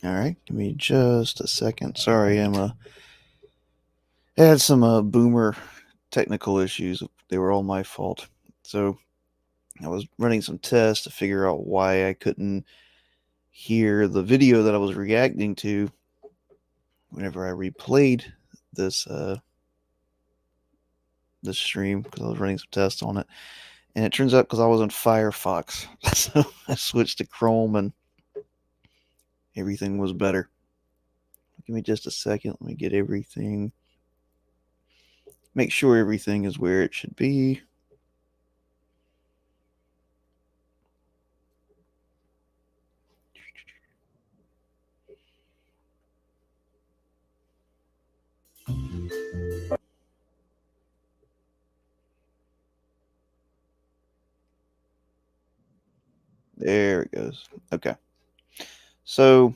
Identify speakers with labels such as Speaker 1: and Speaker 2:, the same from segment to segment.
Speaker 1: All right, give me just a second. Sorry, I had some boomer technical issues. They were all my fault. So I was running some tests to figure out why I couldn't hear the video that I was reacting to whenever I replayed this this stream, because I was running some tests on it. And it turns out because I was in Firefox, so I switched to Chrome and everything was better. Give me just a second. Let me get everything. Make sure everything is where it should be. There it goes. Okay. So,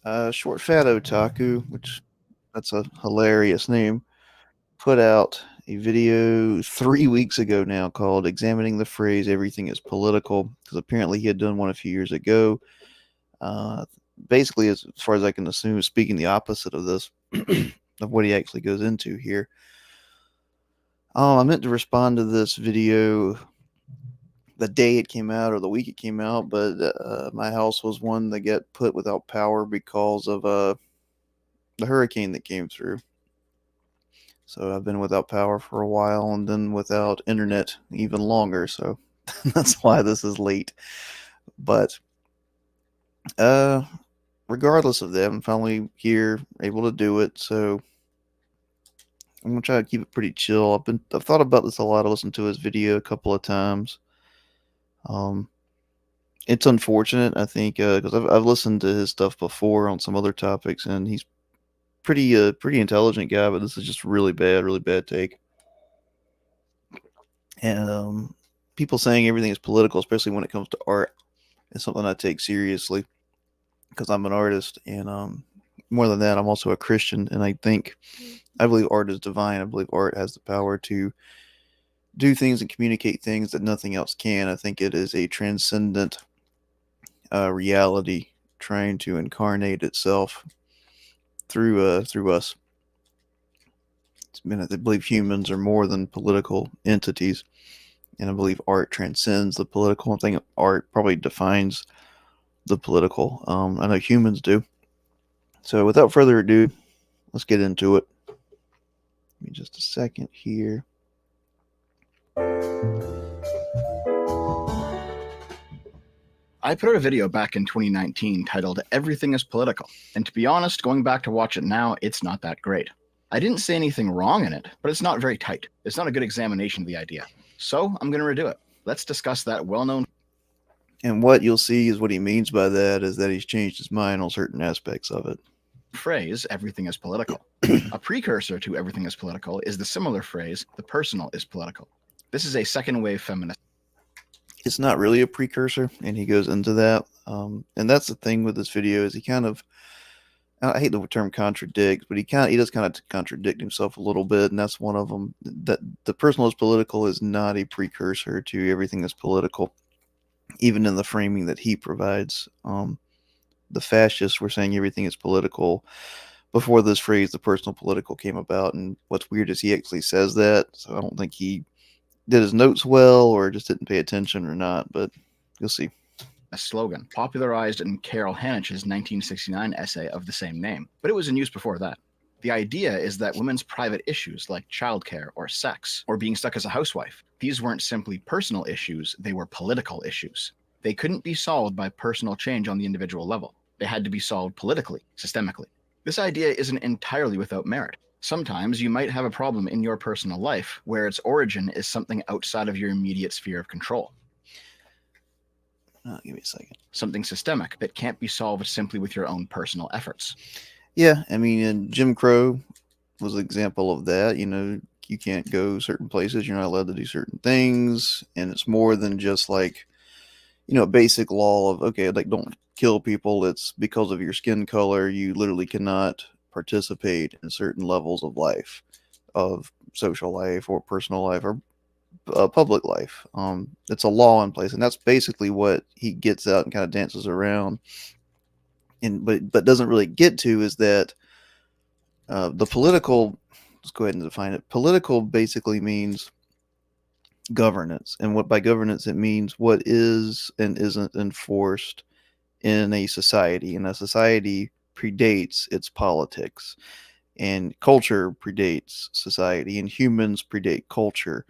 Speaker 1: ShortFatOtaku, which that's a hilarious name, put out a video 3 weeks ago now called Examining the Phrase Everything is Political, because apparently he had done one a few years ago. Basically, as far as I can assume, speaking the opposite of this, of what he actually goes into here. I meant to respond to this video the day it came out or the week it came out, but my house was one that got put without power because of the hurricane that came through. So I've been without power for a while and then without internet even longer. So that's why this is late. But regardless of that, I'm finally here, able to do it. So I'm gonna try to keep it pretty chill. I've thought about this a lot. I listened to his video a couple of times. It's unfortunate, I think, because I've listened to his stuff before on some other topics, and he's pretty intelligent guy. But this is just really bad take. And people saying everything is political, especially when it comes to art, is something I take seriously because I'm an artist, and more than that, I'm also a Christian, and I believe art is divine. I believe art has the power to do things and communicate things that nothing else can. I think it is a transcendent reality trying to incarnate itself through us. I believe humans are more than political entities, and I believe art transcends the political. I think art probably defines the political. I know humans do. So without further ado, let's get into it. Give me just a second here.
Speaker 2: I put out a video back in 2019 titled Everything is Political, and to be honest, going back to watch it now, it's not that great. I didn't say anything wrong in it, but it's not very tight. It's not a good examination of the idea. So I'm going to redo it. Let's discuss that well-known.
Speaker 1: And what you'll see is what he means by that is that he's changed his mind on certain aspects of it.
Speaker 2: Phrase, everything is political. A precursor to everything is political is the similar phrase, the personal is political. This is a second wave feminist.
Speaker 1: It's not really a precursor, and he goes into that. And that's the thing with this video is he kind of, I hate the term contradicts, but he does kind of contradict himself a little bit, and that's one of them. That the personal is political is not a precursor to everything is political, even in the framing that he provides. The fascists were saying everything is political before this phrase, the personal political, came about. And what's weird is he actually says that, so I don't think he did his notes well or just didn't pay attention or not, but you'll see.
Speaker 2: A slogan popularized in Carol Hanich's 1969 essay of the same name, but it was in use before that. The idea is that women's private issues like childcare or sex or being stuck as a housewife, these weren't simply personal issues, they were political issues. They couldn't be solved by personal change on the individual level. They had to be solved politically, systemically. This idea isn't entirely without merit. Sometimes you might have a problem in your personal life where its origin is something outside of your immediate sphere of control.
Speaker 1: Give me a second.
Speaker 2: Something systemic that can't be solved simply with your own personal efforts.
Speaker 1: Yeah, I mean, and Jim Crow was an example of that. You know, you can't go certain places. You're not allowed to do certain things. And it's more than just like, you know, a basic law of, okay, like don't kill people. It's because of your skin color. You literally cannot participate in certain levels of life, of social life or personal life or public life. It's a law in place. And that's basically what he gets out and kind of dances around but doesn't really get to is that the political. Let's go ahead and define it. Political basically means governance, and what by governance it means what is and isn't enforced in a society, and a society predates its politics, and culture predates society, and humans predate culture,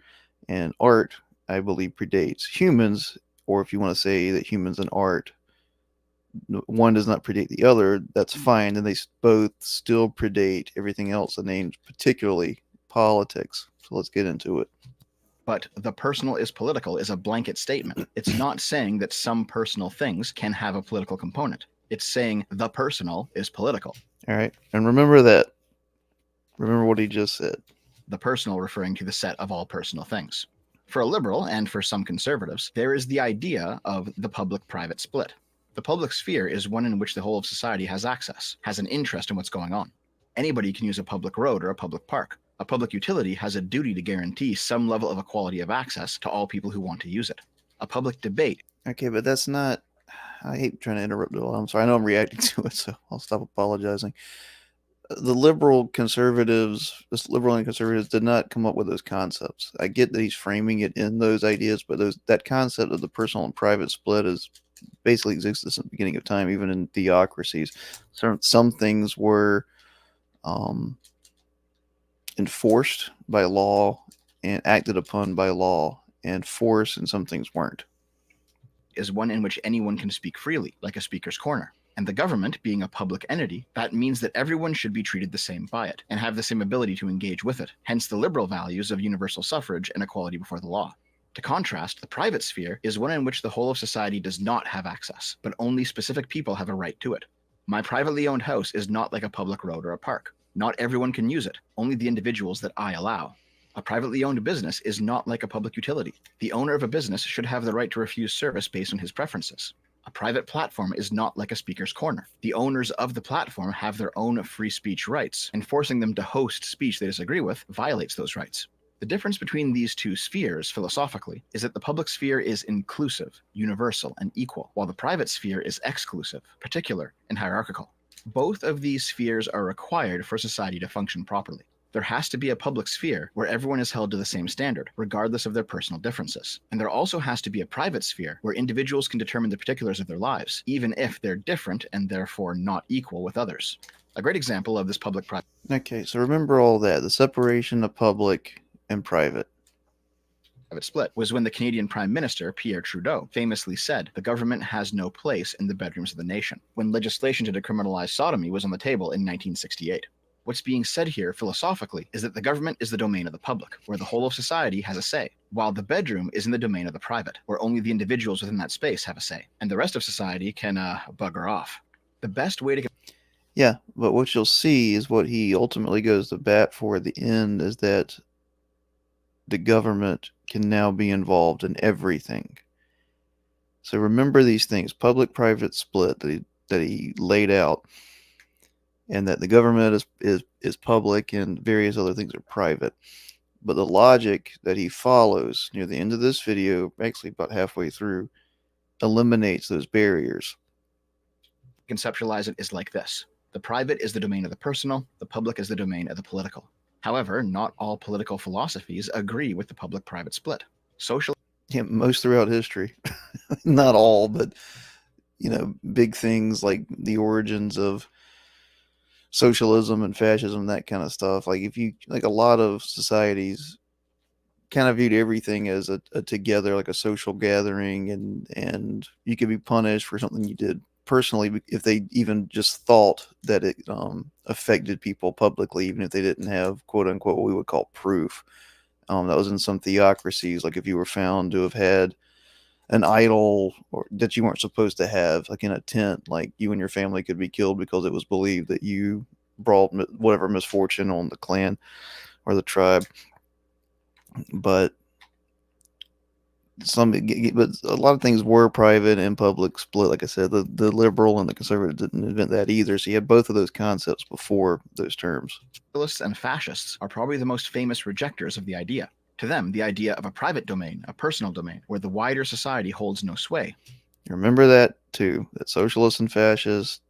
Speaker 1: and art, I believe, predates humans. Or if you want to say that humans and art, one does not predate the other, that's fine, and they both still predate everything else, and named particularly politics. So let's get into it.
Speaker 2: But the personal is political is a blanket statement. It's not saying that some personal things can have a political component. It's saying the personal is political.
Speaker 1: All right, and remember that. Remember what he just said.
Speaker 2: The personal referring to the set of all personal things. For a liberal, and for some conservatives, there is the idea of the public-private split. The public sphere is one in which the whole of society has access, has an interest in what's going on. Anybody can use a public road or a public park. A public utility has a duty to guarantee some level of equality of access to all people who want to use it. A public debate.
Speaker 1: Okay, but that's not. I hate trying to interrupt it all. I'm sorry. I know I'm reacting to it, so I'll stop apologizing. The liberal and conservatives did not come up with those concepts. I get that he's framing it in those ideas, but that concept of the personal and private split is basically exists since the beginning of time, even in theocracies. Some things were enforced by law and acted upon by law and force, and some things weren't.
Speaker 2: Is one in which anyone can speak freely, like a speaker's corner. And the government, being a public entity, that means that everyone should be treated the same by it, and have the same ability to engage with it, hence the liberal values of universal suffrage and equality before the law. To contrast, the private sphere is one in which the whole of society does not have access, but only specific people have a right to it. My privately owned house is not like a public road or a park. Not everyone can use it, only the individuals that I allow. A privately owned business is not like a public utility. The owner of a business should have the right to refuse service based on his preferences. A private platform is not like a speaker's corner. The owners of the platform have their own free speech rights, and forcing them to host speech they disagree with violates those rights. The difference between these two spheres, philosophically, is that the public sphere is inclusive, universal, and equal, while the private sphere is exclusive, particular, and hierarchical. Both of these spheres are required for society to function properly. There has to be a public sphere where everyone is held to the same standard, regardless of their personal differences. And there also has to be a private sphere where individuals can determine the particulars of their lives, even if they're different and therefore not equal with others. A great example of this public-private.
Speaker 1: Okay, so remember all that, the separation of public and private
Speaker 2: split was when the Canadian Prime Minister, Pierre Trudeau, famously said the government has no place in the bedrooms of the nation, when legislation to decriminalize sodomy was on the table in 1968. What's being said here philosophically is that the government is the domain of the public, where the whole of society has a say, while the bedroom is in the domain of the private, where only the individuals within that space have a say, and the rest of society can bugger off. The best way to...
Speaker 1: Yeah, but what you'll see is what he ultimately goes to bat for at the end is that the government can now be involved in everything. So remember these things, public-private split that he laid out, and that the government is public and various other things are private. But the logic that he follows near the end of this video, actually about halfway through, eliminates those barriers.
Speaker 2: Conceptualize it is like this. The private is the domain of the personal, the public is the domain of the political. However, not all political philosophies agree with the public-private split.
Speaker 1: Most throughout history. Not all, but big things like the origins of socialism and fascism, that kind of stuff. Like a lot of societies kind of viewed everything as a together, like a social gathering, and you could be punished for something you did personally if they even just thought that it affected people publicly, even if they didn't have quote unquote what we would call proof. That was in some theocracies, like if you were found to have had an idol that you weren't supposed to have, like in a tent, like you and your family could be killed because it was believed that you brought whatever misfortune on the clan or the tribe. But a lot of things were private and public split. Like I said, the liberal and the conservative didn't invent that either. So you had both of those concepts before those terms.
Speaker 2: Socialists and fascists are probably the most famous rejectors of the idea. To them, the idea of a private domain, a personal domain, where the wider society holds no sway.
Speaker 1: Remember that too, that socialists and fascists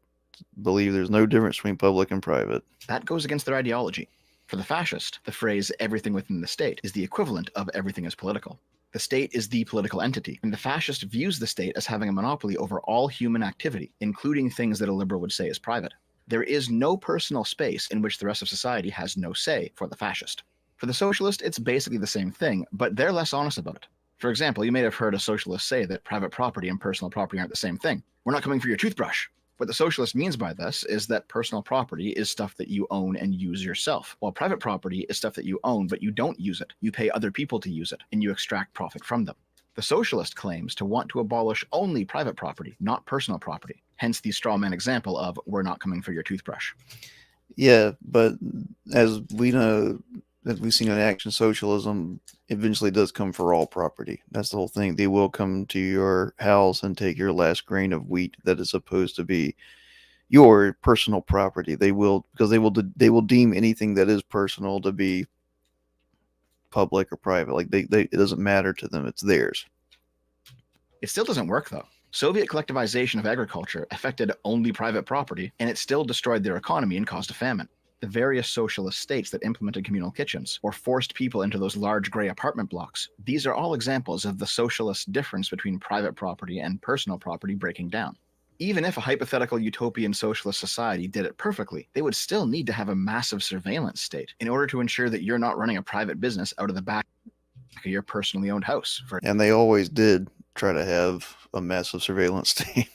Speaker 1: believe there's no difference between public and private.
Speaker 2: That goes against their ideology. For the fascist, the phrase everything within the state is the equivalent of everything is political. The state is the political entity, and the fascist views the state as having a monopoly over all human activity, including things that a liberal would say is private. There is no personal space in which the rest of society has no say for the fascist. For the socialist, it's basically the same thing, but they're less honest about it. For example, you may have heard a socialist say that private property and personal property aren't the same thing. We're not coming for your toothbrush. What the socialist means by this is that personal property is stuff that you own and use yourself, while private property is stuff that you own but you don't use it. You pay other people to use it, and you extract profit from them. The socialist claims to want to abolish only private property, not personal property. Hence the straw man example of we're not coming for your toothbrush.
Speaker 1: Yeah, but as we know, as we've seen in action, socialism eventually does come for all property. That's the whole thing. They will come to your house and take your last grain of wheat that is supposed to be your personal property. They will, because they will deem anything that is personal to be public or private. Like it doesn't matter to them. It's theirs.
Speaker 2: It still doesn't work though. Soviet collectivization of agriculture affected only private property, and it still destroyed their economy and caused a famine. The various socialist states that implemented communal kitchens or forced people into those large gray apartment blocks, these are all examples of the socialist difference between private property and personal property breaking down. Even if a hypothetical utopian socialist society did it perfectly, they would still need to have a massive surveillance state in order to ensure that you're not running a private business out of the back of your personally owned house.
Speaker 1: And they always did try to have a massive surveillance state.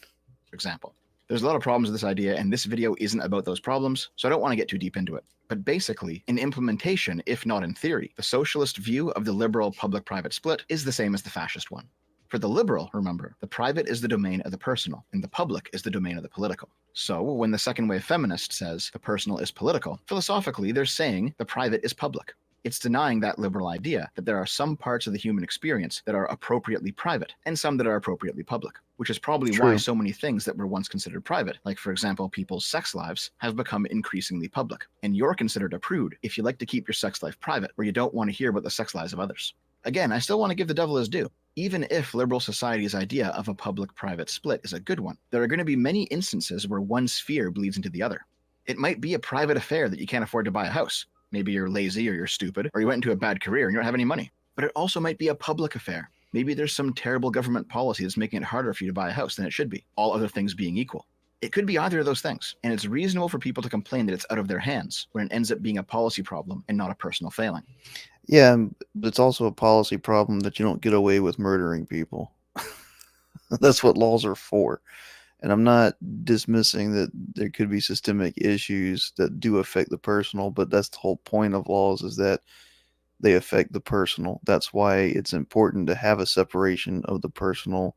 Speaker 2: For example. There's a lot of problems with this idea, and this video isn't about those problems, so I don't want to get too deep into it. But basically, in implementation, if not in theory, the socialist view of the liberal public-private split is the same as the fascist one. For the liberal, remember, the private is the domain of the personal, and the public is the domain of the political. So, when the second wave feminist says the personal is political, philosophically they're saying the private is public. It's denying that liberal idea that there are some parts of the human experience that are appropriately private and some that are appropriately public, which is probably why so many things that were once considered private, like for example people's sex lives, have become increasingly public. And you're considered a prude if you like to keep your sex life private, or you don't want to hear about the sex lives of others. Again, I still want to give the devil his due. Even if liberal society's idea of a public-private split is a good one, there are going to be many instances where one sphere bleeds into the other. It might be a private affair that you can't afford to buy a house. Maybe you're lazy or you're stupid, or you went into a bad career and you don't have any money. But it also might be a public affair. Maybe there's some terrible government policy that's making it harder for you to buy a house than it should be, all other things being equal. It could be either of those things, and it's reasonable for people to complain that it's out of their hands when it ends up being a policy problem and not a personal failing.
Speaker 1: Yeah, but it's also a policy problem that you don't get away with murdering people. That's what laws are for. And I'm not dismissing that there could be systemic issues that do affect the personal, but that's the whole point of laws, is that they affect the personal. That's why it's important to have a separation of the personal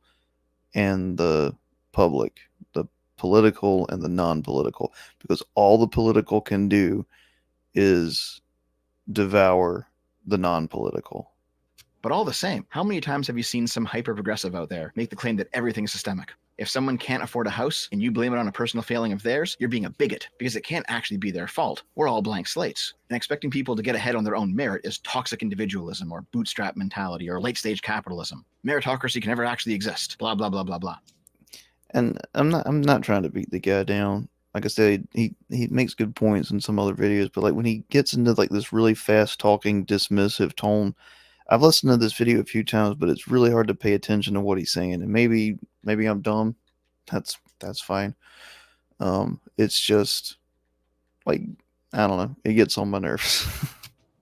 Speaker 1: and the public, the political and the non-political, because all the political can do is devour the non-political.
Speaker 2: But all the same, how many times have you seen some hyper-progressive out there make the claim that everything is systemic? If someone can't afford a house and you blame it on a personal failing of theirs, you're being a bigot, because it can't actually be their fault. We're all blank slates. And expecting people to get ahead on their own merit is toxic individualism or bootstrap mentality or late-stage capitalism. Meritocracy can never actually exist. Blah, blah, blah, blah, blah.
Speaker 1: And I'm not trying to beat the guy down. Like I said, he makes good points in some other videos, but like when he gets into like this really fast talking, dismissive tone, I've listened to this video a few times, but it's really hard to pay attention to what he's saying. And maybe I'm dumb. That's fine. It's just like, I don't know. It gets on my nerves.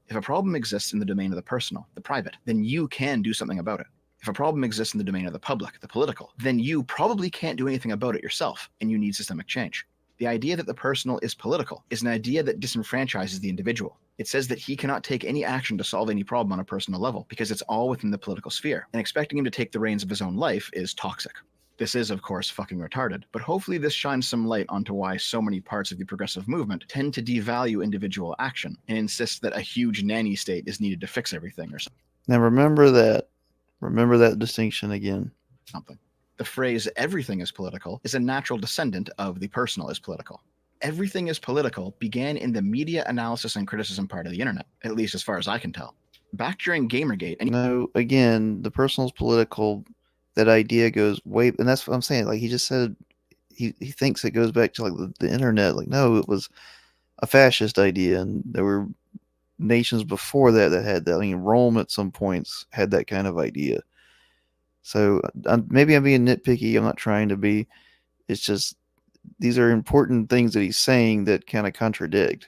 Speaker 2: If a problem exists in the domain of the personal, the private, then you can do something about it. If a problem exists in the domain of the public, the political, then you probably can't do anything about it yourself, and you need systemic change. The idea that the personal is political is an idea that disenfranchises the individual. It says that he cannot take any action to solve any problem on a personal level because it's all within the political sphere, and expecting him to take the reins of his own life is toxic. This is, of course, fucking retarded, but hopefully this shines some light onto why so many parts of the progressive movement tend to devalue individual action and insist that a huge nanny state is needed to fix everything or something.
Speaker 1: Now remember that distinction again.
Speaker 2: The phrase everything is political is a natural descendant of the personal is political. Everything is political began in the media analysis and criticism part of the internet, at least as far as I can tell. Back during Gamergate...
Speaker 1: No, again, the personal is political. That idea goes way... And that's what I'm saying. Like, he just said he thinks it goes back to like the internet. Like, no, it was a fascist idea, and there were nations before that that had that. I mean, Rome at some points had that kind of idea. So maybe I'm being nitpicky. I'm not trying to be. It's just these are important things that he's saying that kind of contradict.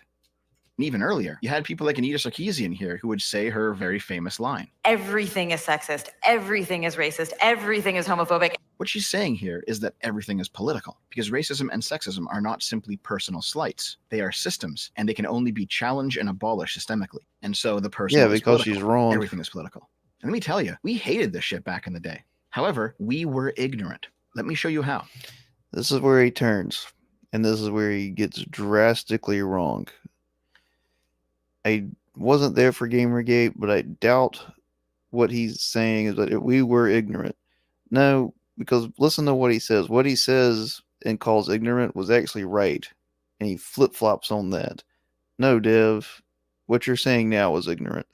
Speaker 2: Even earlier, you had people like Anita Sarkeesian here who would say her very famous line:
Speaker 3: everything is sexist, everything is racist, everything is homophobic.
Speaker 2: What she's saying here is that everything is political, because racism and sexism are not simply personal slights. They are systems, and they can only be challenged and abolished systemically. And so the personal
Speaker 1: Yeah,
Speaker 2: is
Speaker 1: because
Speaker 2: political.
Speaker 1: she's wrong.
Speaker 2: Everything is political. And let me tell you, we hated this shit back in the day. However, we were ignorant. Let me show you how.
Speaker 1: This is where he turns, and this is where he gets drastically wrong. I wasn't there for Gamergate, but I doubt what he's saying is that we were ignorant. No, because listen to what he says. What he says and calls ignorant was actually right, and he flip-flops on that. No, Dev, what you're saying now is ignorant.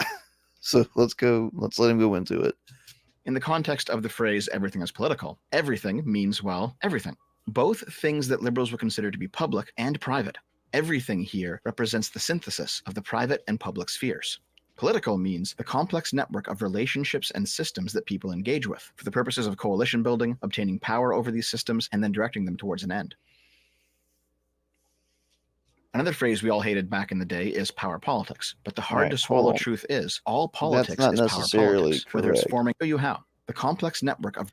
Speaker 1: So let's let him go into it.
Speaker 2: In the context of the phrase everything is political, everything means, well, everything. Both things that liberals would consider to be public and private. Everything here represents the synthesis of the private and public spheres. Political means the complex network of relationships and systems that people engage with for the purposes of coalition building, obtaining power over these systems, and then directing them towards an end. Another phrase we all hated back in the day is power politics, but the hard to swallow truth is all politics is power politics, whether it's forming. Show you how. The complex network of.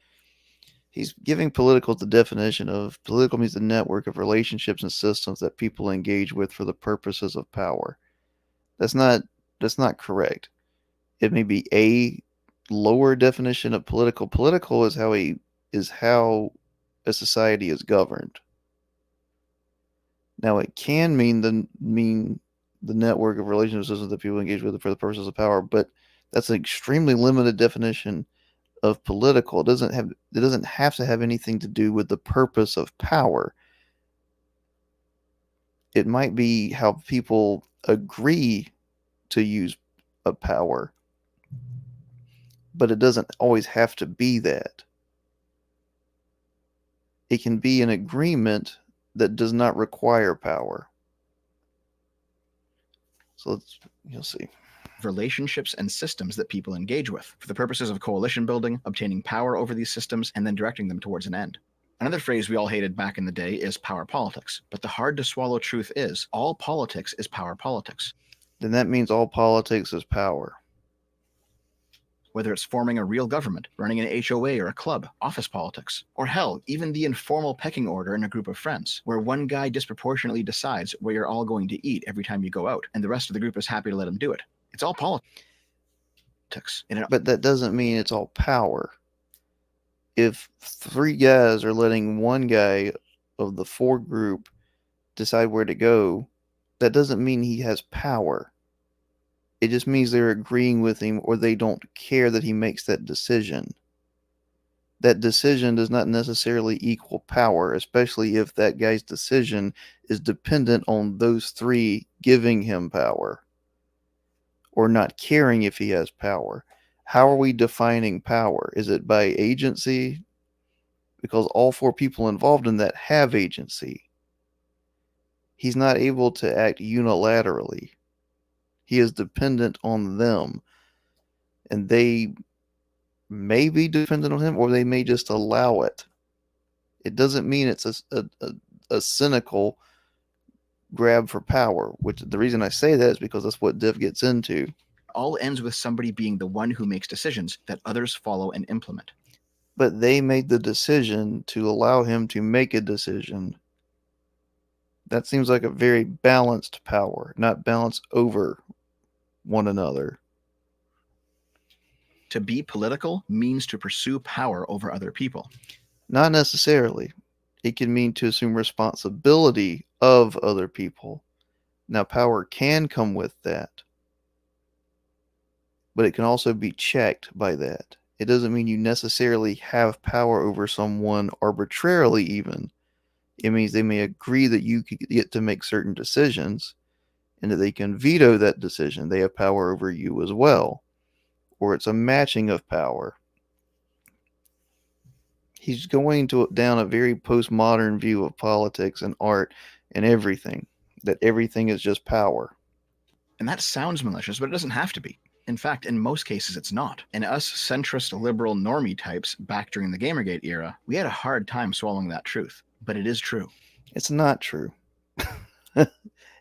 Speaker 1: He's giving political the definition of political means the network of relationships and systems that people engage with for the purposes of power. That's not correct. It may be a lower definition of political. Political is how a society is governed. Now it can mean the network of relationships that people engage with for the purposes of power, but that's an extremely limited definition of political. It doesn't have to have anything to do with the purpose of power. It might be how people agree to use a power, but it doesn't always have to be that. It can be an agreement that does not require power. So you'll see.
Speaker 2: Relationships and systems that people engage with for the purposes of coalition building, obtaining power over these systems, and then directing them towards an end. Another phrase we all hated back in the day is power politics, but the hard to swallow truth is all politics is power politics.
Speaker 1: Then that means all politics is power.
Speaker 2: Whether it's forming a real government, running an HOA or a club, office politics, or hell, even the informal pecking order in a group of friends, where one guy disproportionately decides where you're all going to eat every time you go out, and the rest of the group is happy to let him do it. It's all politics.
Speaker 1: But that doesn't mean it's all power. If 3 guys are letting one guy of the 4 group decide where to go, that doesn't mean he has power. It just means they're agreeing with him, or they don't care that he makes that decision. That decision does not necessarily equal power, especially if that guy's decision is dependent on those 3 giving him power or not caring if he has power. How are we defining power? Is it by agency? Because all 4 people involved in that have agency. He's not able to act unilaterally. He is dependent on them. And they may be dependent on him, or they may just allow it. It doesn't mean it's a cynical grab for power, which the reason I say that is because that's what Div gets into.
Speaker 2: All ends with somebody being the one who makes decisions that others follow and implement.
Speaker 1: But they made the decision to allow him to make a decision. That seems like a very balanced power, not balanced over one another.
Speaker 2: To be political means to pursue power over other people.
Speaker 1: Not necessarily. It can mean to assume responsibility of other people. Now, power can come with that, but it can also be checked by that. It doesn't mean you necessarily have power over someone arbitrarily even. It means they may agree that you get to make certain decisions and that they can veto that decision. They have power over you as well. Or it's a matching of power. He's going down a very postmodern view of politics and art and everything, that everything is just power.
Speaker 2: And that sounds malicious, but it doesn't have to be. In fact, in most cases, it's not. And us centrist liberal normie types back during the Gamergate era, we had a hard time swallowing that truth. But it is true.
Speaker 1: It's not true.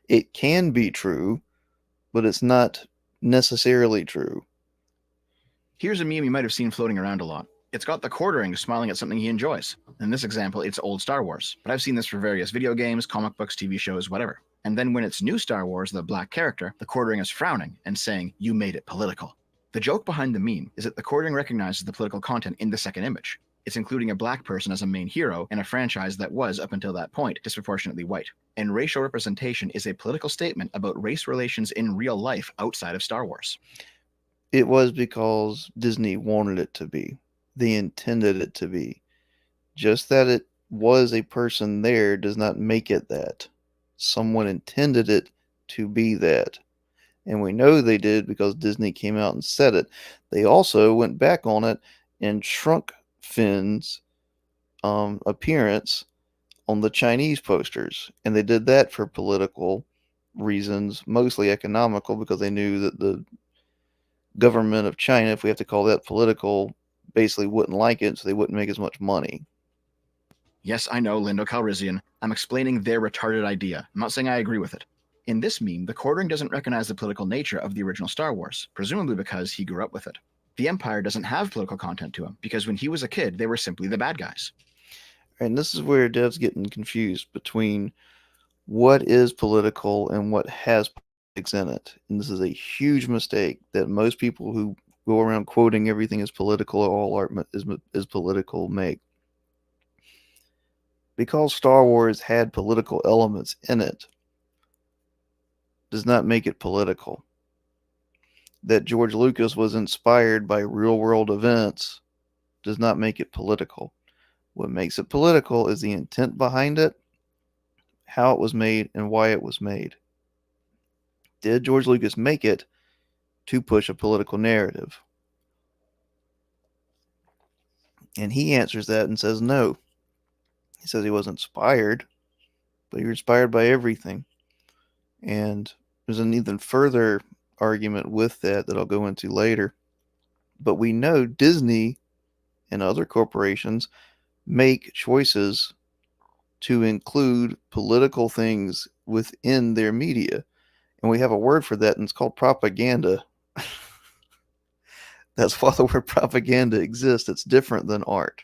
Speaker 1: It can be true, but it's not necessarily true.
Speaker 2: Here's a meme you might have seen floating around a lot. It's got the quartering smiling at something he enjoys. In this example, it's old Star Wars, but I've seen this for various video games, comic books, TV shows, whatever. And then when it's new Star Wars, the black character, the quartering is frowning and saying, "You made it political." The joke behind the meme is that the quartering recognizes the political content in the second image. It's including a black person as a main hero in a franchise that was, up until that point, disproportionately white. And racial representation is a political statement about race relations in real life outside of Star Wars.
Speaker 1: It was because Disney wanted it to be. They intended it to be. Just that it was a person there does not make it that. Someone intended it to be that. And we know they did because Disney came out and said it. They also went back on it and shrunk Finn's appearance on the Chinese posters. And they did that for political reasons, mostly economical, because they knew that the government of China, if we have to call that political, basically wouldn't like it, so they wouldn't make as much money.
Speaker 2: Yes, I know, Lindo Calrissian. I'm explaining their retarded idea. I'm not saying I agree with it. In this meme, the quartering doesn't recognize the political nature of the original Star Wars, presumably because he grew up with it. The Empire doesn't have political content to him, because when he was a kid, they were simply the bad guys.
Speaker 1: And this is where Dev's getting confused between what is political and what has politics in it. And this is a huge mistake that most people who go around quoting everything is political or all art is political make. Because Star Wars had political elements in it does not make it political. That George Lucas was inspired by real world events does not make it political. What makes it political is the intent behind it, how it was made, and why it was made. Did George Lucas make it to push a political narrative? And he answers that and says no. He says he was inspired, but he was inspired by everything. And there's an even further argument with that I'll go into later. But we know Disney and other corporations make choices to include political things within their media. And we have a word for that, and it's called propaganda. That's why the word propaganda exists. It's different than art.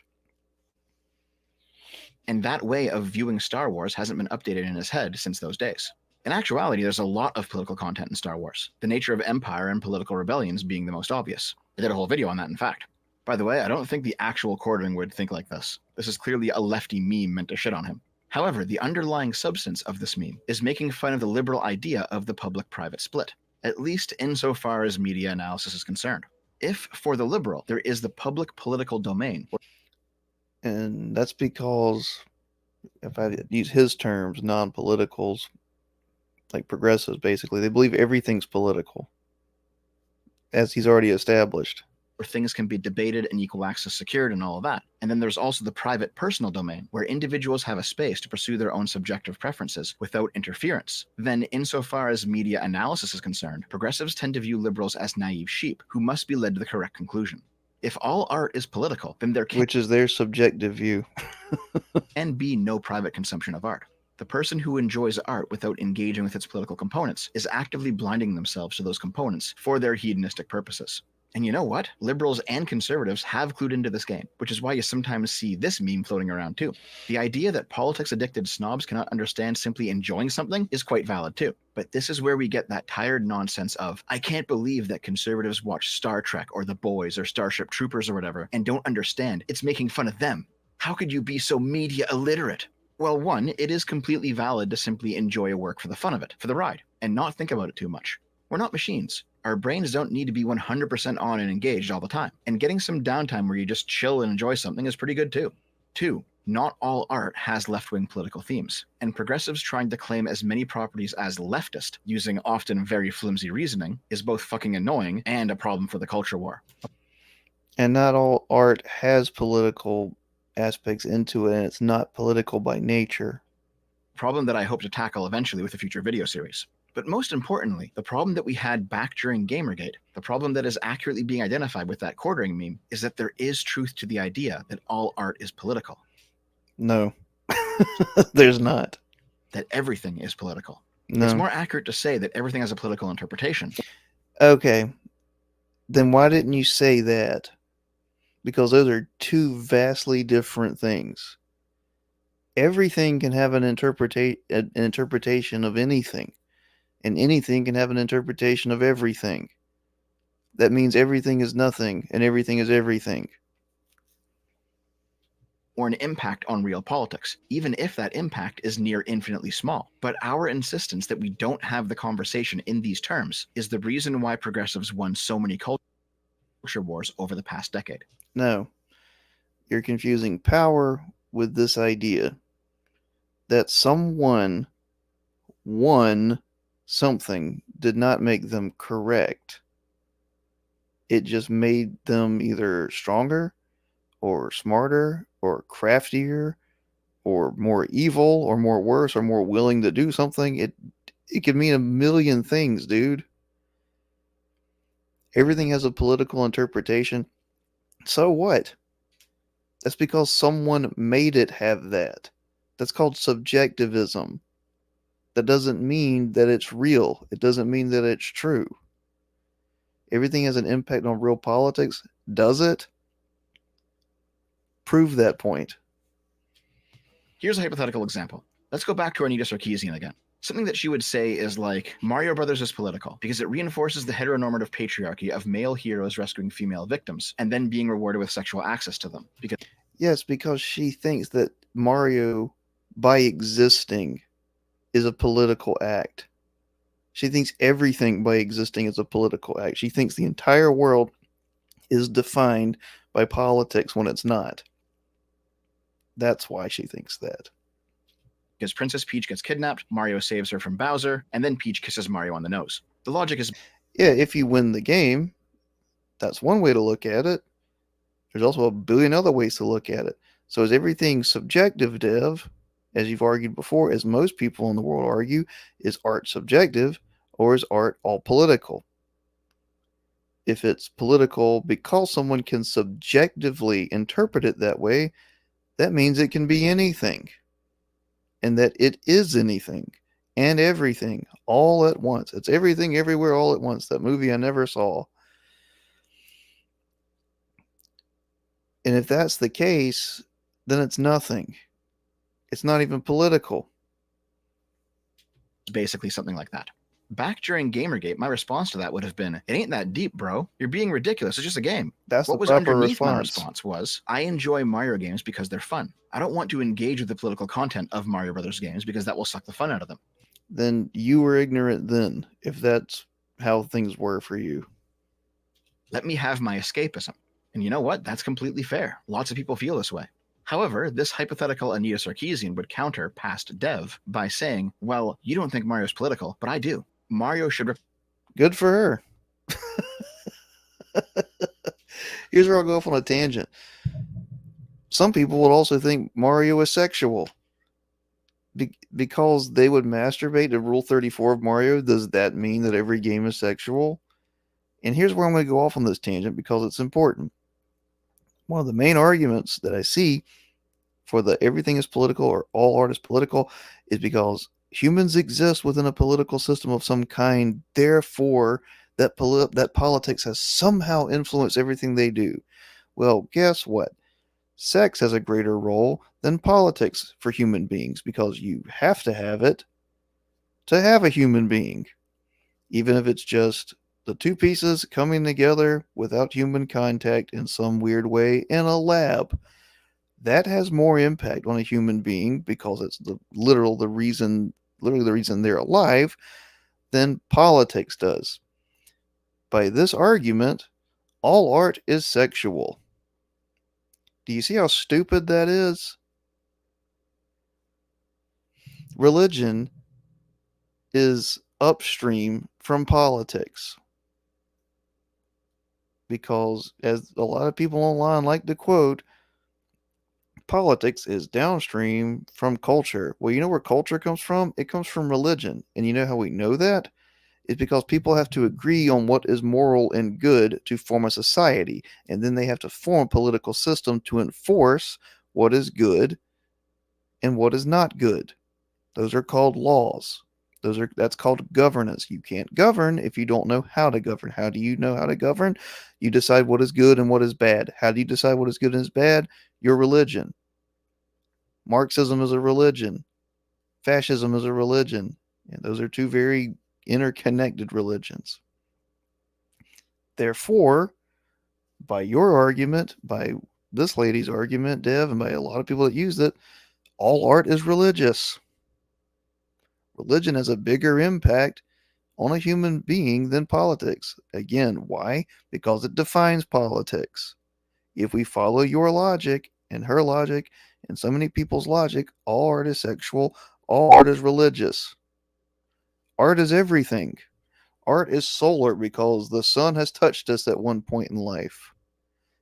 Speaker 2: And that way of viewing Star Wars hasn't been updated in his head since those days. In actuality, there's a lot of political content in Star Wars, the nature of empire and political rebellions being the most obvious. I did a whole video on that, in fact. By the way, I don't think the actual quartering would think like this. This is clearly a lefty meme meant to shit on him. However, the underlying substance of this meme is making fun of the liberal idea of the public-private split, at least insofar as media analysis is concerned. If, for the liberal, there is the public political domain.
Speaker 1: And that's because, if I use his terms, non-politicals, like progressives, basically, they believe everything's political, as he's already established.
Speaker 2: Where things can be debated and equal access secured and all of that. And then there's also the private personal domain, where individuals have a space to pursue their own subjective preferences without interference. Then, insofar as media analysis is concerned, progressives tend to view liberals as naive sheep who must be led to the correct conclusion. If all art is political, then there can
Speaker 1: Which is their subjective view.
Speaker 2: be no private consumption of art. The person who enjoys art without engaging with its political components is actively blinding themselves to those components for their hedonistic purposes. And you know what? Liberals and conservatives have clued into this game, which is why you sometimes see this meme floating around too. The idea that politics-addicted snobs cannot understand simply enjoying something is quite valid too. But this is where we get that tired nonsense of, I can't believe that conservatives watch Star Trek or The Boys or Starship Troopers or whatever and don't understand it's making fun of them. How could you be so media illiterate? Well, one, it is completely valid to simply enjoy a work for the fun of it, for the ride, and not think about it too much. We're not machines. Our brains don't need to be 100% on and engaged all the time. And getting some downtime where you just chill and enjoy something is pretty good too. Two, not all art has left-wing political themes. And progressives trying to claim as many properties as leftist, using often very flimsy reasoning, is both fucking annoying and a problem for the culture war.
Speaker 1: And not all art has political aspects into it, and it's not political by nature.
Speaker 2: Problem that I hope to tackle eventually with a future video series. But most importantly, the problem that we had back during Gamergate, the problem that is accurately being identified with that quartering meme, is that there is truth to the idea that all art is political.
Speaker 1: No, there's not.
Speaker 2: That everything is political.
Speaker 1: No.
Speaker 2: It's more accurate to say that everything has a political interpretation.
Speaker 1: Okay. Then why didn't you say that? Because those are two vastly different things. Everything can have an interpretation of anything, and anything can have an interpretation of everything. That means everything is nothing, and everything is everything.
Speaker 2: Or an impact on real politics, even if that impact is near infinitely small. But our insistence that we don't have the conversation in these terms is the reason why progressives won so many culture wars over the past decade.
Speaker 1: No, you're confusing power with this idea that someone won something did not make them correct. It just made them either stronger or smarter or craftier or more evil or more worse or more willing to do something. It could mean a million things, dude. Everything has a political interpretation. So what? That's because someone made it have that. That's called subjectivism. That doesn't mean that it's real. It doesn't mean that it's true. Everything has an impact on real politics. Does it? Prove that point.
Speaker 2: Here's a hypothetical example. Let's go back to Anita Sarkeesian again. Something that she would say is like, Mario Brothers is political because it reinforces the heteronormative patriarchy of male heroes rescuing female victims and then being rewarded with sexual access to them.
Speaker 1: Yes, because she thinks that Mario, by existing, is a political act. She thinks everything by existing is a political act. She thinks the entire world is defined by politics when it's not. That's why she thinks that.
Speaker 2: Because Princess Peach gets kidnapped, Mario saves her from Bowser, and then Peach kisses Mario on the nose. The logic is...
Speaker 1: Yeah, if you win the game, that's one way to look at it. There's also a billion other ways to look at it. So is everything subjective, Dev? As you've argued before, as most people in the world argue, is art subjective or is art all political? If it's political because someone can subjectively interpret it that way, that means it can be anything. And that it is anything and everything all at once. It's everything everywhere all at once. That movie I never saw. And if that's the case, then it's nothing. It's not even political.
Speaker 2: Basically something like that. Back during Gamergate, my response to that would have been, it ain't that deep, bro. You're being ridiculous. It's just a game.
Speaker 1: That's
Speaker 2: what
Speaker 1: the
Speaker 2: was
Speaker 1: proper
Speaker 2: underneath
Speaker 1: response.
Speaker 2: My response was, I enjoy Mario games because they're fun. I don't want to engage with the political content of Mario Brothers games because that will suck the fun out of them.
Speaker 1: Then you were ignorant then, if that's how things were for you.
Speaker 2: Let me have my escapism. And you know what? That's completely fair. Lots of people feel this way. However, this hypothetical Anita Sarkeesian would counter past Dev by saying, well, you don't think Mario's political, but I do. Mario should...
Speaker 1: Good for her. Here's where I'll go off on a tangent. Some people would also think Mario is sexual. Because they would masturbate to Rule 34 of Mario, does that mean that every game is sexual? And here's where I'm going to go off on this tangent because it's important. One of the main arguments that I see for the everything is political or all art is political is because humans exist within a political system of some kind. Therefore, that politics has somehow influenced everything they do. Well, guess what? Sex has a greater role than politics for human beings because you have to have it to have a human being, even if it's just the two pieces coming together without human contact in some weird way in a lab. That has more impact on a human being because it's literally the reason they're alive than politics does. By this argument, all art is sexual. Do you see how stupid that is? Religion is upstream from politics. Because, as a lot of people online like to quote, politics is downstream from culture. Well, you know where culture comes from? It comes from religion. And you know how we know that? It's because people have to agree on what is moral and good to form a society. And then they have to form a political system to enforce what is good and what is not good. Those are called laws. That's called governance. You can't govern if you don't know how to govern. How do you know how to govern? You decide what is good and what is bad. How do you decide what is good and is bad? Your religion. Marxism is a religion. Fascism is a religion. And those are two very interconnected religions. Therefore, by your argument, by this lady's argument, Dev, and by a lot of people that use it, all art is religious. Religion has a bigger impact on a human being than politics. Again, why? Because it defines politics. If we follow your logic and her logic and so many people's logic, all art is sexual, all art is religious. Art is everything. Art is solar because the sun has touched us at one point in life.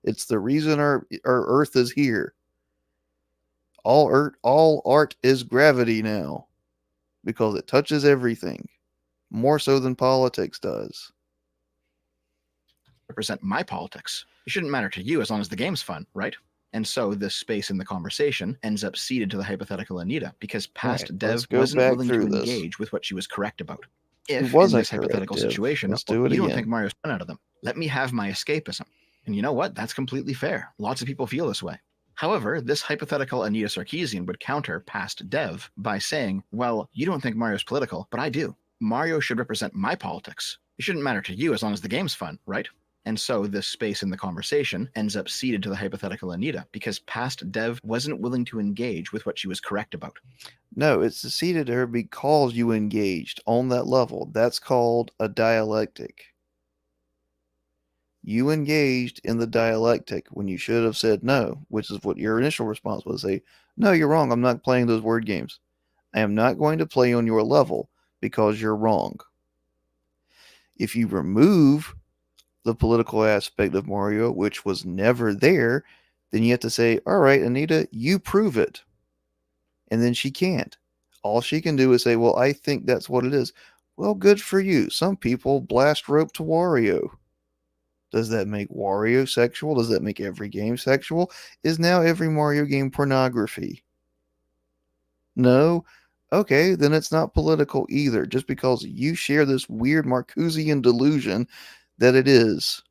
Speaker 1: It's the reason our earth is here. All art is gravity now because it touches everything, more so than politics does.
Speaker 2: Represent my politics. It shouldn't matter to you as long as the game's fun, right? And so this space in the conversation ends up ceded to the hypothetical Anita because past Dev wasn't willing to engage with what she was correct about. If in this hypothetical situation, you don't think Mario's fun out of them, let me have my escapism. And you know what? That's completely fair. Lots of people feel this way. However, this hypothetical Anita Sarkeesian would counter past Dev by saying, well, you don't think Mario's political, but I do. Mario should represent my politics. It shouldn't matter to you as long as the game's fun, right? And so this space in the conversation ends up ceded to the hypothetical Anita because past Dev wasn't willing to engage with what she was correct about.
Speaker 1: No, it's ceded to her because you engaged on that level. That's called a dialectic. You engaged in the dialectic when you should have said no, which is what your initial response was. Say, no, you're wrong. I'm not playing those word games. I am not going to play on your level because you're wrong. If you remove the political aspect of Mario, which was never there, then you have to say, all right, Anita, you prove it. And then she can't. All she can do is say, well, I think that's what it is. Well, good for you. Some people blast rope to Wario. Does that make Wario sexual? Does that make every game sexual? Is now every Mario game pornography? No? Okay, then it's not political either, just because you share this weird Marcusian delusion that it is.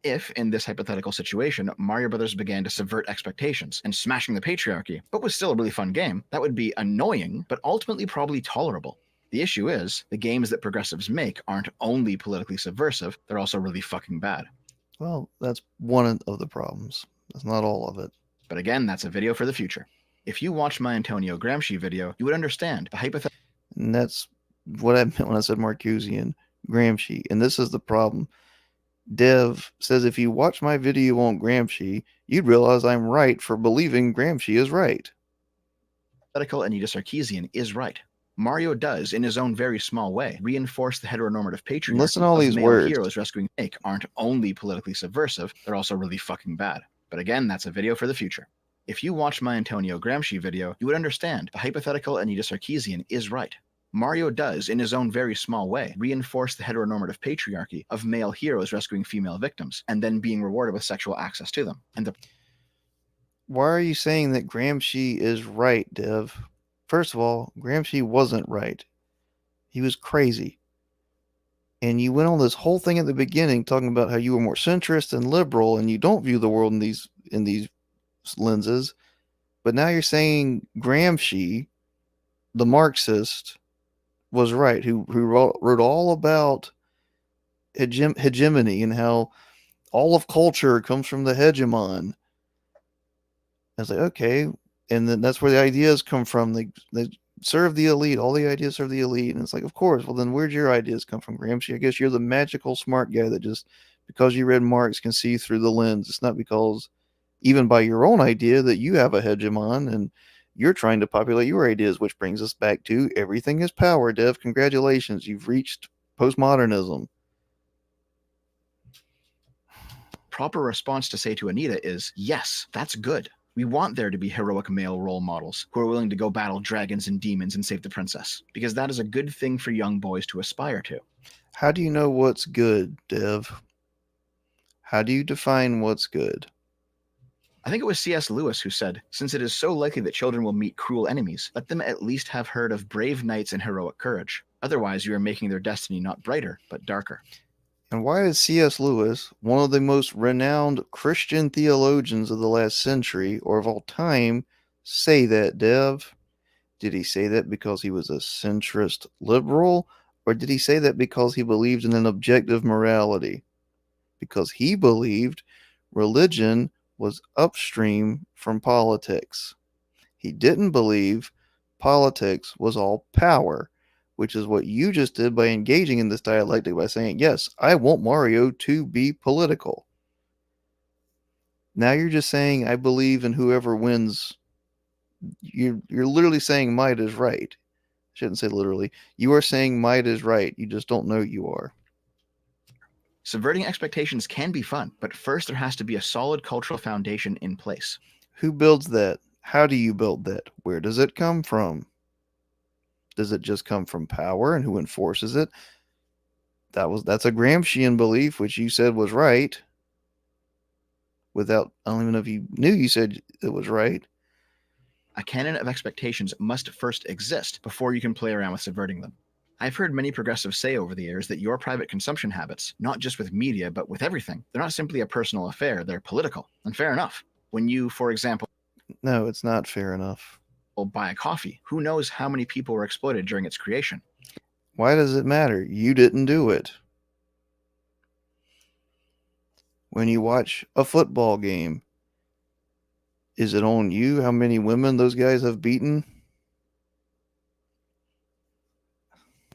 Speaker 2: If, in this hypothetical situation, Mario Brothers began to subvert expectations and smashing the patriarchy, but was still a really fun game, that would be annoying, but ultimately probably tolerable. The issue is, the games that progressives make aren't only politically subversive, they're also really fucking bad.
Speaker 1: Well, that's one of the problems. That's not all of it.
Speaker 2: But again, that's a video for the future. If you watched my Antonio Gramsci video, you would understand the hypothetical.
Speaker 1: And that's what I meant when I said Marcusian, Gramsci. And this is the problem. Dev says if you watch my video on Gramsci, you'd realize I'm right for believing Gramsci is right.
Speaker 2: Hypothetical Anita Sarkeesian is right. Mario does, in his own very small way, reinforce the heteronormative patriarchy.
Speaker 1: Listen to all these words.
Speaker 2: Heroes rescuing Nick aren't only politically subversive, they're also really fucking bad. But again, that's a video for the future. If you watched my Antonio Gramsci video, you would understand the hypothetical Anita Sarkeesian is right. Mario does, in his own very small way, reinforce the heteronormative patriarchy of male heroes rescuing female victims, and then being rewarded with sexual access to them.
Speaker 1: Why are you saying that Gramsci is right, Dev? First of all, Gramsci wasn't right. He was crazy. And you went on this whole thing at the beginning talking about how you were more centrist and liberal and you don't view the world in these lenses. But now you're saying Gramsci, the Marxist, was right, who wrote all about hegemony and how all of culture comes from the hegemon. I was like, okay. And then that's where the ideas come from. They serve the elite. All the ideas serve the elite. And it's like, of course. Well, then where'd your ideas come from, Gramsci? I guess you're the magical smart guy that just, because you read Marx, can see through the lens. It's not because, even by your own idea, that you have a hegemon and you're trying to populate your ideas, which brings us back to everything is power, Dev. Congratulations. You've reached postmodernism.
Speaker 2: Proper response to say to Anita is, yes, that's good. We want there to be heroic male role models who are willing to go battle dragons and demons and save the princess, because that is a good thing for young boys to aspire to.
Speaker 1: How do you know what's good, Dev? How do you define what's good?
Speaker 2: I think it was C.S. Lewis who said, "Since it is so likely that children will meet cruel enemies, let them at least have heard of brave knights and heroic courage. Otherwise, you are making their destiny not brighter, but darker."
Speaker 1: And why did C.S. Lewis, one of the most renowned Christian theologians of the last century or of all time, say that, Dev? Did he say that because he was a centrist liberal, or did he say that because he believed in an objective morality? Because he believed religion was upstream from politics. He didn't believe politics was all power, which is what you just did by engaging in this dialectic by saying, yes, I want Mario to be political. Now you're just saying, I believe in whoever wins. You're literally saying might is right. I shouldn't say literally. You are saying might is right. You just don't know you are.
Speaker 2: Subverting expectations can be fun, but first there has to be a solid cultural foundation in place.
Speaker 1: Who builds that? How do you build that? Where does it come from? Does it just come from power, and who enforces it? That's a Gramscian belief, which you said was right. I don't even know if you knew you said it was right.
Speaker 2: A canon of expectations must first exist before you can play around with subverting them. I've heard many progressives say over the years that your private consumption habits, not just with media, but with everything, they're not simply a personal affair, they're political. And fair enough. When you, for example,
Speaker 1: No, it's not fair enough.
Speaker 2: buy a coffee, who knows how many people were exploited during its creation?
Speaker 1: Why does it matter? You didn't do it. When you watch a football game, is it on you how many women those guys have beaten?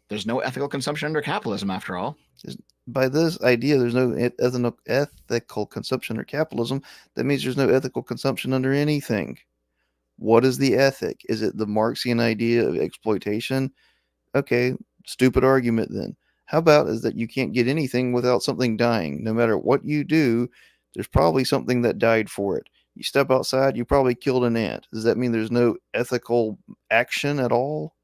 Speaker 2: There's no ethical consumption under capitalism, after all.
Speaker 1: By this idea, there's no ethical consumption or capitalism. That means there's no ethical consumption under anything. What is the ethic? Is it the Marxian idea of exploitation? Okay, stupid argument then. How about is that you can't get anything without something dying? No matter what you do, there's probably something that died for it. You step outside, you probably killed an ant. Does that mean there's no ethical action at all?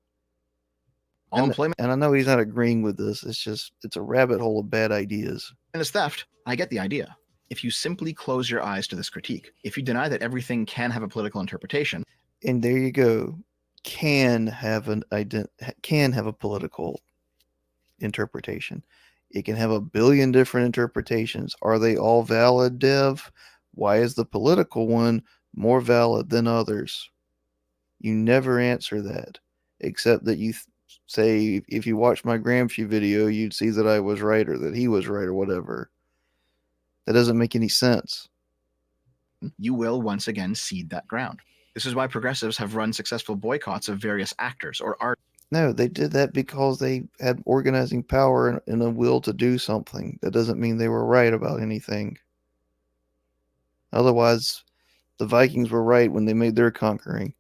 Speaker 2: All employment
Speaker 1: And I know he's not agreeing with this. It's a rabbit hole of bad ideas.
Speaker 2: is theft. I get the idea. If you simply close your eyes to this critique, if you deny that everything can have a political interpretation,
Speaker 1: And there you go. Can have a political interpretation. It can have a billion different interpretations. Are they all valid, Dev? Why is the political one more valid than others? You never answer that, except that you say, if you watch my Gramsci video, you'd see that I was right or that he was right or whatever. That doesn't make any sense.
Speaker 2: you will once again cede that ground. This is why progressives have run successful boycotts of various actors or art.
Speaker 1: No, they did that because they had organizing power and a will to do something. That doesn't mean they were right about anything. Otherwise, the Vikings were right when they made their conquering.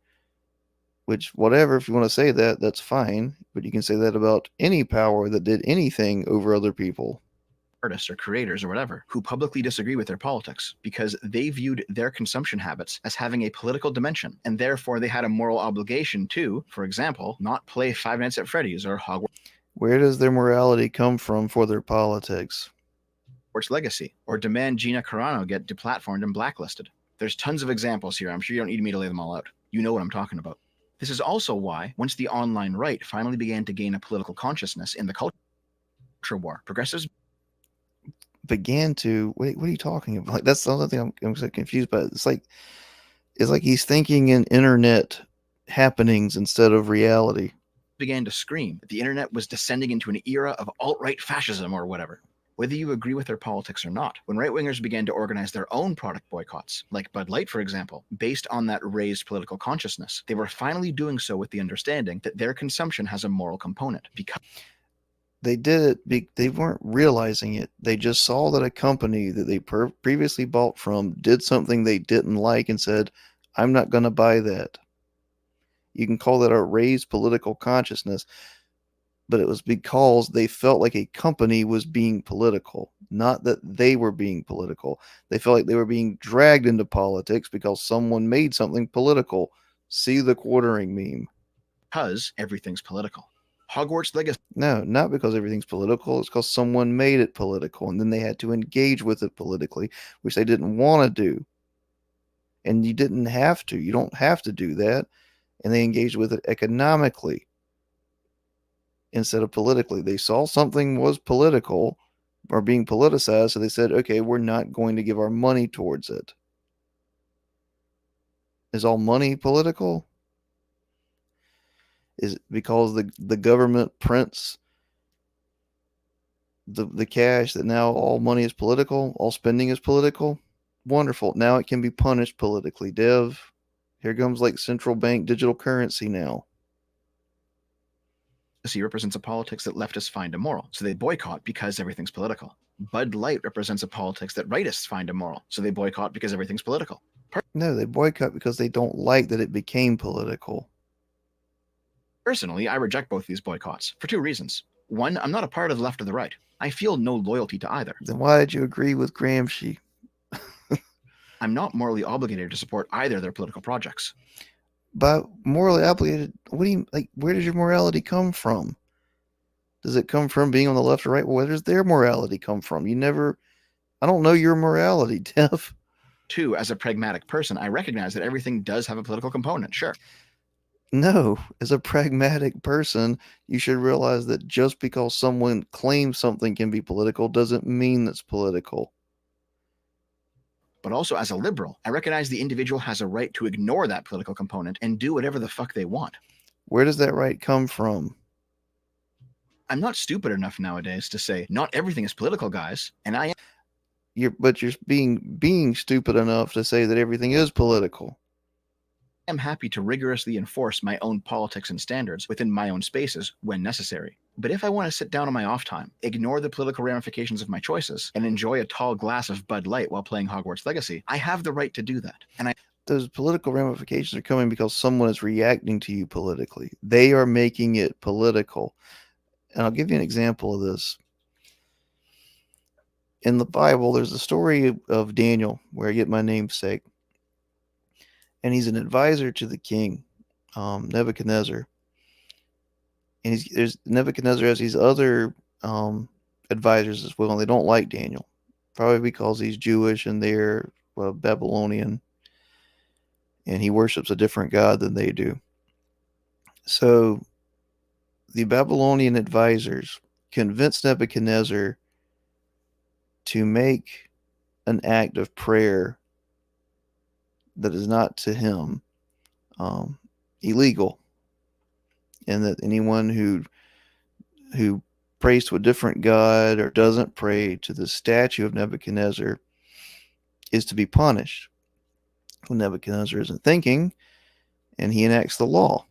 Speaker 1: Which, whatever, if you want to say that, that's fine. But you can say that about any power that did anything over other people.
Speaker 2: Artists or creators or whatever who publicly disagree with their politics because they viewed their consumption habits as having a political dimension, and therefore they had a moral obligation to, for example, not play Five Nights at Freddy's or Hogwarts
Speaker 1: Where does their morality come from for their politics?
Speaker 2: Legacy, or demand Gina Carano get deplatformed and blacklisted. There's tons of examples here. I'm sure you don't need me to lay them all out. You know what I'm talking about. This is also why, once the online right finally began to gain a political consciousness in the culture war, progressives
Speaker 1: Began to what are you talking about? Like, that's the other thing I'm so confused by. It's like he's thinking in internet happenings instead of reality.
Speaker 2: began to scream that the internet was descending into an era of alt-right fascism or whatever. Whether you agree with their politics or not, when right-wingers began to organize their own product boycotts, like Bud Light, for example, based on that raised political consciousness, they were finally doing so with the understanding that their consumption has a moral component. Because
Speaker 1: They did it. They weren't realizing it. They just saw that a company that they previously bought from did something they didn't like and said, I'm not going to buy that. You can call that a raised political consciousness. but it was because they felt like a company was being political, not that they were being political. They felt like they were being dragged into politics because someone made something political. See the quartering meme.
Speaker 2: Because everything's political. Hogwarts Legacy
Speaker 1: No, not because everything's political. It's because someone made it political, and then they had to engage with it politically, which they didn't want to do. And you didn't have to. You don't have to do that. And they engaged with it economically instead of politically. They saw something was political or being politicized, so they said, okay, we're not going to give our money towards it. Is all money political? Is it because the government prints the cash that now all money is political, all spending is political? Wonderful. Now it can be punished politically. Dev, here comes like central bank digital currency now.
Speaker 2: represents a politics that leftists find immoral, so they boycott because everything's political. Bud Light represents a politics that rightists find immoral, so they boycott because everything's political.
Speaker 1: No, they boycott because they don't like that it became political.
Speaker 2: Personally, I reject both these boycotts for two reasons. One, I'm not a part of the left or the right. I feel no loyalty to either.
Speaker 1: Then why did you agree with Gramsci?
Speaker 2: I'm not morally obligated to support either of their political projects.
Speaker 1: But morally obligated, what do you like? Where does your morality come from? Does it come from being on the left or right? Well, where does their morality come from? I don't know your morality, Dev.
Speaker 2: Two, as a pragmatic person, I recognize that everything does have a political component, sure.
Speaker 1: No, as a pragmatic person, you should realize that just because someone claims something can be political doesn't mean it's political.
Speaker 2: But also as a liberal, I recognize the individual has a right to ignore that political component and do whatever the fuck they want.
Speaker 1: Where does that right come from?
Speaker 2: I'm not stupid enough nowadays to say, not everything is political, guys, and I am.
Speaker 1: But you're being stupid enough to say that everything is political.
Speaker 2: I'm happy to rigorously enforce my own politics and standards within my own spaces when necessary. But if I want to sit down on my off time, ignore the political ramifications of my choices, and enjoy a tall glass of Bud Light while playing Hogwarts Legacy, I have the right to do that. And
Speaker 1: those political ramifications are coming because someone is reacting to you politically. They are making it political. And I'll give you an example of this. In the Bible, there's a story of Daniel where I get my namesake. And he's an advisor to the king, Nebuchadnezzar. And Nebuchadnezzar has these other advisors as well, and they don't like Daniel, probably because he's Jewish and they're Babylonian, and he worships a different god than they do. So the Babylonian advisors convince Nebuchadnezzar to make an act of prayer that is not to him illegal, and that anyone who prays to a different god or doesn't pray to the statue of Nebuchadnezzar is to be punished. When Nebuchadnezzar isn't thinking, and he enacts the law.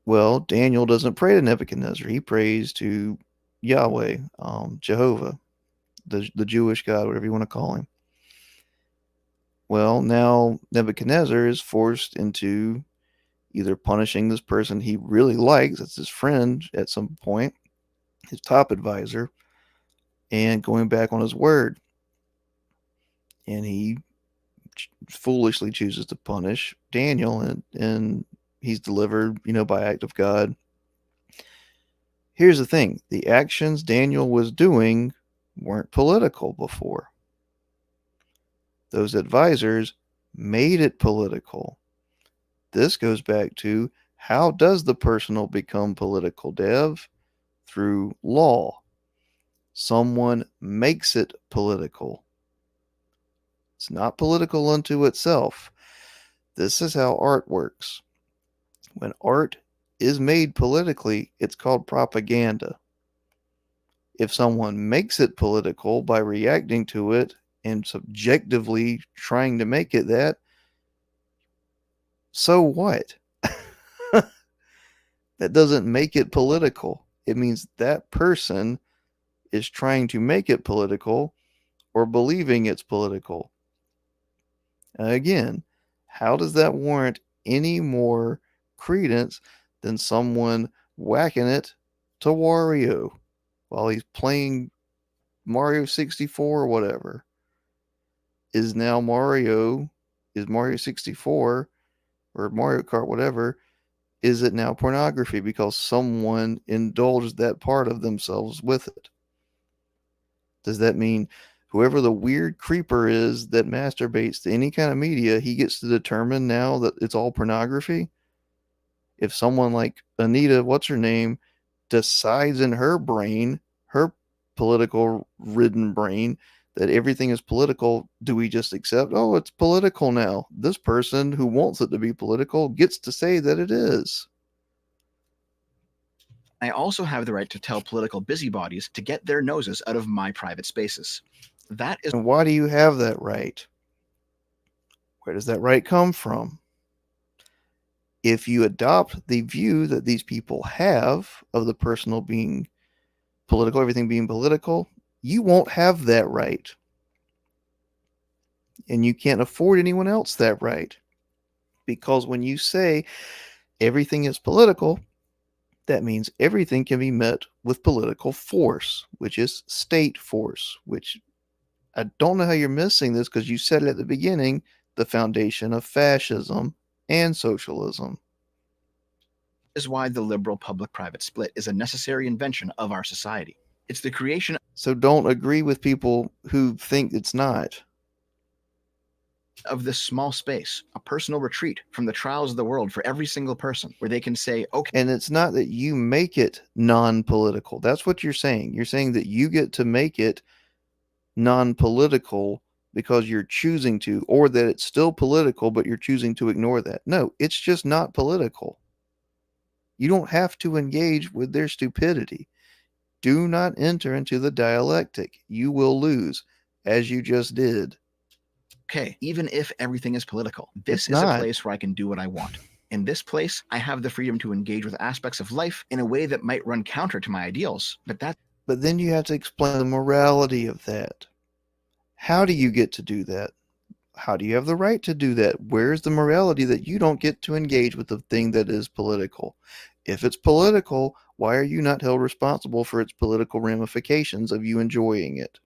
Speaker 1: Well, Daniel doesn't pray to Nebuchadnezzar. He prays to Yahweh, Jehovah, the Jewish God, whatever you want to call him. Well, now Nebuchadnezzar is forced into either punishing this person he really likes, that's his friend at some point, his top advisor, and going back on his word. And he foolishly chooses to punish Daniel, and he's delivered, by act of God. Here's the thing. The actions Daniel was doing weren't political before. Those advisors made it political. This goes back to, how does the personal become political, Dev? Through law. Someone makes it political. It's not political unto itself. This is how art works. When art is made politically, it's called propaganda. If someone makes it political by reacting to it and subjectively trying to make it that, so what? That doesn't make it political. It means that person is trying to make it political or believing it's political. Again, how does that warrant any more credence than someone whacking it to Wario while he's playing Mario 64 or whatever. Is Mario 64 or Mario Kart, whatever, is it now pornography because someone indulged that part of themselves with it? Does that mean whoever the weird creeper is that masturbates to any kind of media, he gets to determine now that it's all pornography? If someone like Anita, what's her name, decides in her brain, her political ridden brain, that everything is political, do we just accept, oh, it's political now? This person who wants it to be political gets to say that it is.
Speaker 2: I also have the right to tell political busybodies to get their noses out of my private spaces. That is.
Speaker 1: And why do you have that right? Where does that right come from? If you adopt the view that these people have of the personal being political, everything being political, you won't have that right. And you can't afford anyone else that right. Because when you say everything is political, that means everything can be met with political force, which is state force, which I don't know how you're missing this because you said it at the beginning, the foundation of fascism and socialism.
Speaker 2: Is why the liberal public-private split is a necessary invention of our society. It's the creation.
Speaker 1: So don't agree with people who think it's not.
Speaker 2: Of this small space, a personal retreat from the trials of the world for every single person, where they can say, okay.
Speaker 1: And it's not that you make it non-political. That's what you're saying. You're saying that you get to make it non-political because you're choosing to, or that it's still political, but you're choosing to ignore that. No, it's just not political. You don't have to engage with their stupidity. Do not enter into the dialectic. You will lose, as you just did.
Speaker 2: Okay, even if everything is political, this is a place where I can do what I want. In this place, I have the freedom to engage with aspects of life in a way that might run counter to my ideals, but
Speaker 1: then you have to explain the morality of that. How do you get to do that? How do you have the right to do that? Where's the morality that you don't get to engage with the thing that is political? If it's political, why are you not held responsible for its political ramifications of you enjoying it?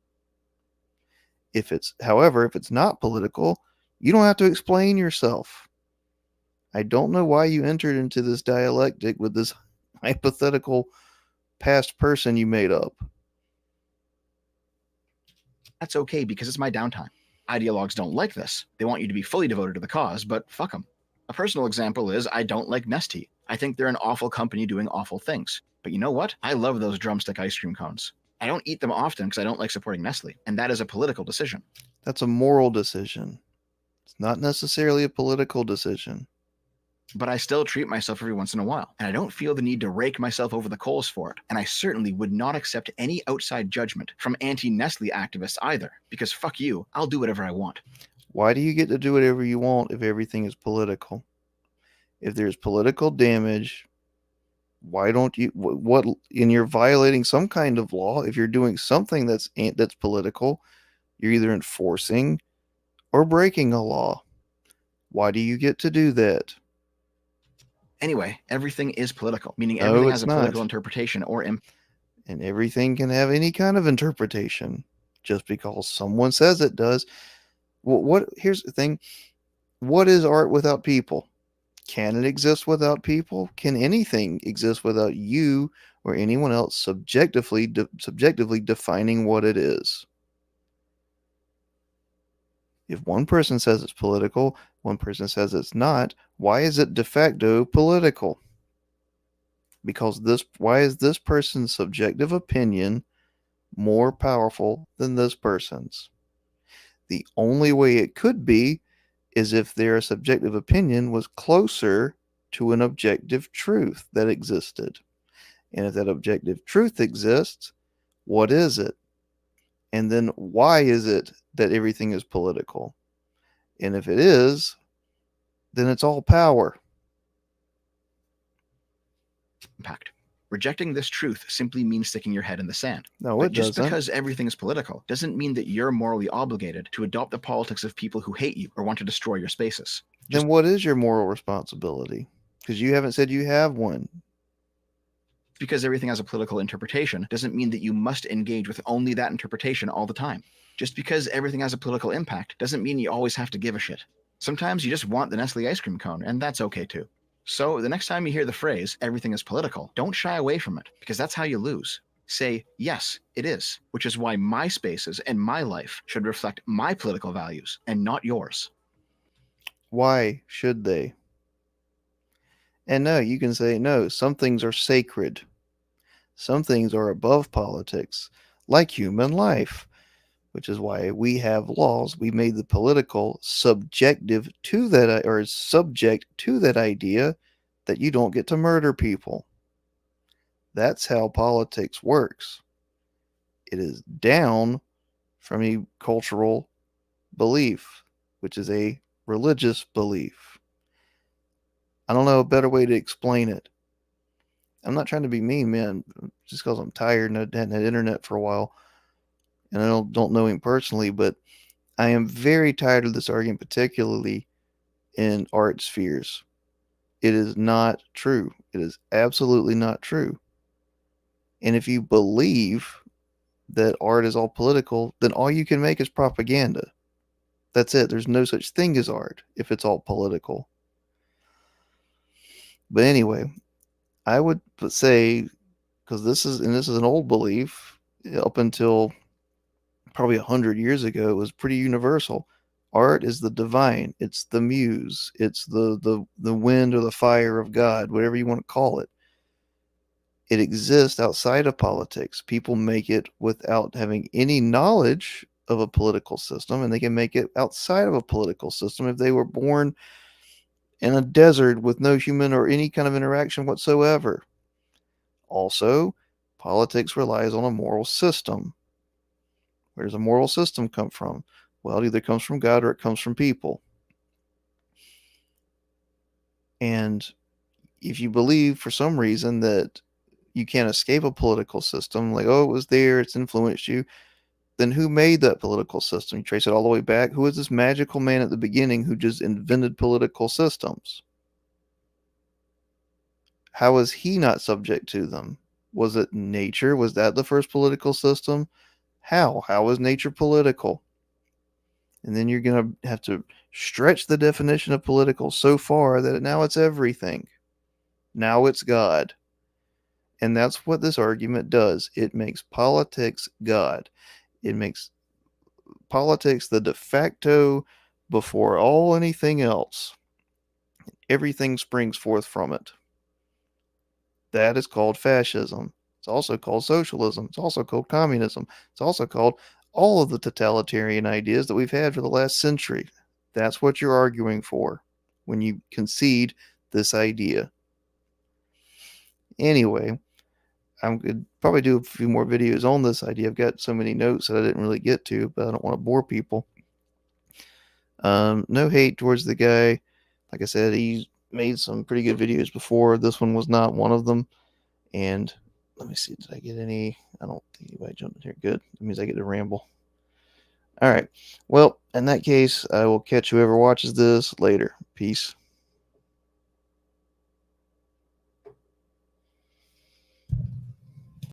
Speaker 1: However, if it's not political, you don't have to explain yourself. I don't know why you entered into this dialectic with this hypothetical past person you made up.
Speaker 2: That's okay because it's my downtime. Ideologues don't like this. They want you to be fully devoted to the cause, but fuck them. A personal example is I don't like Nestea. I think they're an awful company doing awful things. But you know what? I love those drumstick ice cream cones. I don't eat them often because I don't like supporting Nestle, and that is a political decision.
Speaker 1: That's a moral decision. It's not necessarily a political decision.
Speaker 2: But I still treat myself every once in a while, and I don't feel the need to rake myself over the coals for it, and I certainly would not accept any outside judgment from anti-Nestle activists either, because fuck you, I'll do whatever I want.
Speaker 1: Why do you get to do whatever you want if everything is political? If there's political damage, why don't you, and you're violating some kind of law, if you're doing something that's political, you're either enforcing or breaking a law. Why do you get to do that?
Speaker 2: Anyway, everything is political, meaning everything has a political interpretation or
Speaker 1: and everything can have any kind of interpretation just because someone says it does. Here's the thing. What is art without people? Can it exist without people? Can anything exist without you or anyone else subjectively defining what it is? If one person says it's political, one person says it's not, why is it de facto political? Because why is this person's subjective opinion more powerful than this person's? The only way it could be is if their subjective opinion was closer to an objective truth that existed. And if that objective truth exists, what is it? And then why is it that everything is political? And if it is, then it's all power.
Speaker 2: Impact. Rejecting this truth simply means sticking your head in the sand.
Speaker 1: No,
Speaker 2: but
Speaker 1: it doesn't.
Speaker 2: Just because everything is political doesn't mean that you're morally obligated to adopt the politics of people who hate you or want to destroy your spaces.
Speaker 1: Then what is your moral responsibility? Because you haven't said you have one.
Speaker 2: Because everything has a political interpretation doesn't mean that you must engage with only that interpretation all the time. Just because everything has a political impact doesn't mean you always have to give a shit. Sometimes you just want the Nestle ice cream cone, and that's okay too. So the next time you hear the phrase, everything is political, don't shy away from it, because that's how you lose. Say, yes, it is, which is why my spaces and my life should reflect my political values and not yours.
Speaker 1: Why should they? And no, you can say, no, some things are sacred. Some things are above politics, like human life, which is why we have laws. We made the political subjective to that, or subject to that idea that you don't get to murder people. That's how politics works. It is down from a cultural belief, which is a religious belief. I don't know a better way to explain it. I'm not trying to be mean, man, just because I'm tired and I hadn't had internet for a while, and I don't know him personally, but I am very tired of this argument, particularly in art spheres. It is not true. It is absolutely not true. And if you believe that art is all political, then all you can make is propaganda. That's it. There's no such thing as art if it's all political. But anyway, I would say, because this is an old belief, up until probably 100 years ago, it was pretty universal. Art is the divine. It's the muse. It's the wind or the fire of God, whatever you want to call it. It exists outside of politics. People make it without having any knowledge of a political system, and they can make it outside of a political system if they were born in a desert with no human or any kind of interaction whatsoever. Also, politics relies on a moral system. Where does a moral system come from? Well, it either comes from God or it comes from people. And if you believe for some reason that you can't escape a political system, like, oh, it was there, it's influenced you, then who made that political system? You trace it all the way back. Who is this magical man at the beginning who just invented political systems? How is he not subject to them? Was it nature? Was that the first political system? How? How is nature political? And then you're going to have to stretch the definition of political so far that now it's everything. Now it's God. And that's what this argument does. It makes politics God. It makes politics the de facto before all anything else. Everything springs forth from it. That is called fascism. It's also called socialism. It's also called communism. It's also called all of the totalitarian ideas that we've had for the last century. That's what you're arguing for when you concede this idea. Anyway, I'm going to probably do a few more videos on this idea. I've got so many notes that I didn't really get to, but I don't want to bore people. No hate towards the guy. Like I said, he's made some pretty good videos before. This one was not one of them. And let me see, did I get any? I don't think anybody jumped in here. Good. That means I get to ramble. All right. Well, in that case, I will catch whoever watches this later. Peace.